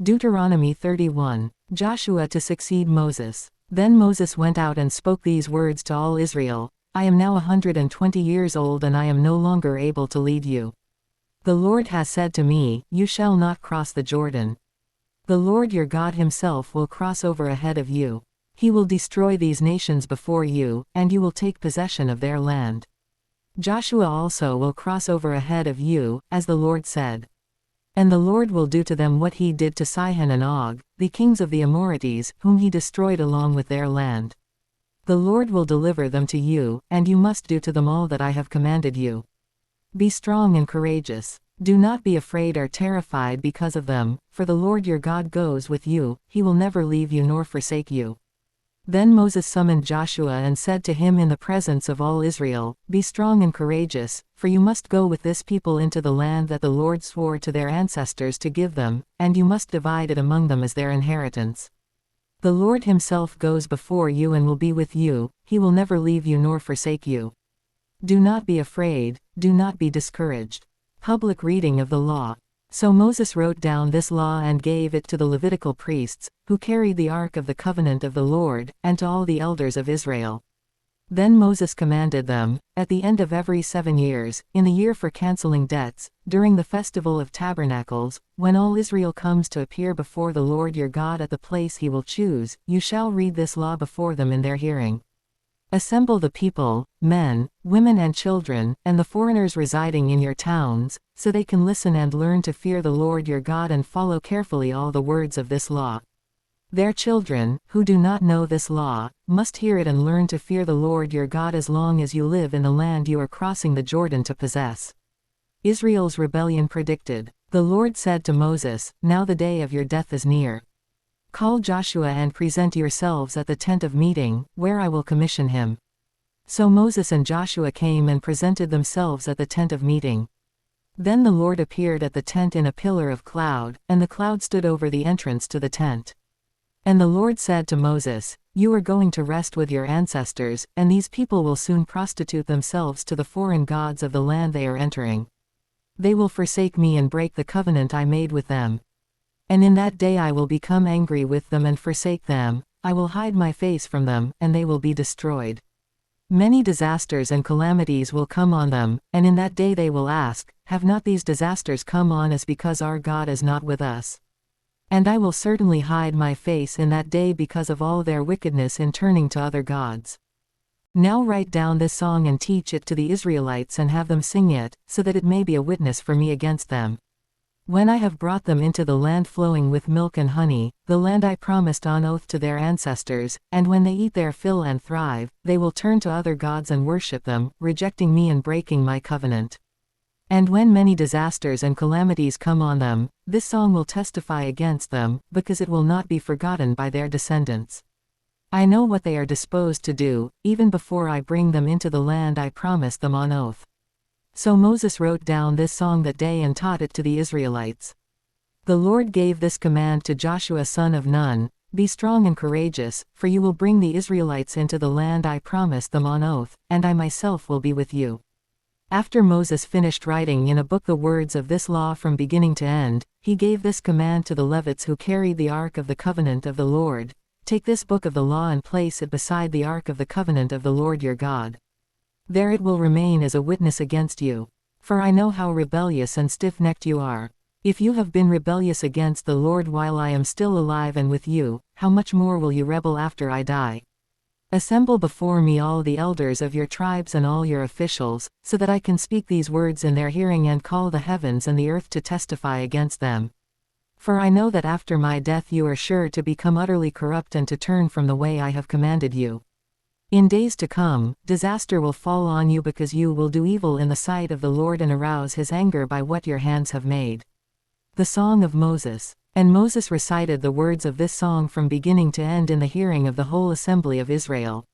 Deuteronomy 31. Joshua to succeed Moses. Then Moses went out and spoke these words to all Israel, I am now 120 years old and I am no longer able to lead you. The Lord has said to me, you shall not cross the Jordan. The Lord your God himself will cross over ahead of you. He will destroy these nations before you, and you will take possession of their land. Joshua also will cross over ahead of you, as the Lord said. And the Lord will do to them what he did to Sihon and Og, the kings of the Amorites, whom he destroyed along with their land. The Lord will deliver them to you, and you must do to them all that I have commanded you. Be strong and courageous. Do not be afraid or terrified because of them, for the Lord your God goes with you, he will never leave you nor forsake you. Then Moses summoned Joshua and said to him in the presence of all Israel, Be strong and courageous, for you must go with this people into the land that the Lord swore to their ancestors to give them, and you must divide it among them as their inheritance. The Lord himself goes before you and will be with you, he will never leave you nor forsake you. Do not be afraid, do not be discouraged. Public reading of the law. So Moses wrote down this law and gave it to the Levitical priests, who carried the ark of the covenant of the Lord, and to all the elders of Israel. Then Moses commanded them, at the end of every 7 years, in the year for canceling debts, during the festival of tabernacles, when all Israel comes to appear before the Lord your God at the place he will choose, you shall read this law before them in their hearing. Assemble the people, men, women and children, and the foreigners residing in your towns, so they can listen and learn to fear the Lord your God and follow carefully all the words of this law. Their children, who do not know this law, must hear it and learn to fear the Lord your God as long as you live in the land you are crossing the Jordan to possess. Israel's rebellion predicted. The Lord said to Moses, Now the day of your death is near. Call Joshua and present yourselves at the tent of meeting, where I will commission him. So Moses and Joshua came and presented themselves at the tent of meeting. Then the Lord appeared at the tent in a pillar of cloud, and the cloud stood over the entrance to the tent. And the Lord said to Moses, You are going to rest with your ancestors, and these people will soon prostitute themselves to the foreign gods of the land they are entering. They will forsake me and break the covenant I made with them. And in that day I will become angry with them and forsake them, I will hide my face from them, and they will be destroyed. Many disasters and calamities will come on them, and in that day they will ask, Have not these disasters come on us because our God is not with us? And I will certainly hide my face in that day because of all their wickedness in turning to other gods. Now write down this song and teach it to the Israelites and have them sing it, so that it may be a witness for me against them. When I have brought them into the land flowing with milk and honey, the land I promised on oath to their ancestors, and when they eat their fill and thrive, they will turn to other gods and worship them, rejecting me and breaking my covenant. And when many disasters and calamities come on them, this song will testify against them, because it will not be forgotten by their descendants. I know what they are disposed to do, even before I bring them into the land I promised them on oath. So Moses wrote down this song that day and taught it to the Israelites. The Lord gave this command to Joshua son of Nun, Be strong and courageous, for you will bring the Israelites into the land I promised them on oath, and I myself will be with you. After Moses finished writing in a book the words of this law from beginning to end, he gave this command to the Levites who carried the ark of the covenant of the Lord, Take this book of the law and place it beside the ark of the covenant of the Lord your God. There it will remain as a witness against you. For I know how rebellious and stiff-necked you are. If you have been rebellious against the Lord while I am still alive and with you, how much more will you rebel after I die? Assemble before me all the elders of your tribes and all your officials, so that I can speak these words in their hearing and call the heavens and the earth to testify against them. For I know that after my death you are sure to become utterly corrupt and to turn from the way I have commanded you. In days to come, disaster will fall on you because you will do evil in the sight of the Lord and arouse his anger by what your hands have made. The Song of Moses. And Moses recited the words of this song from beginning to end in the hearing of the whole assembly of Israel.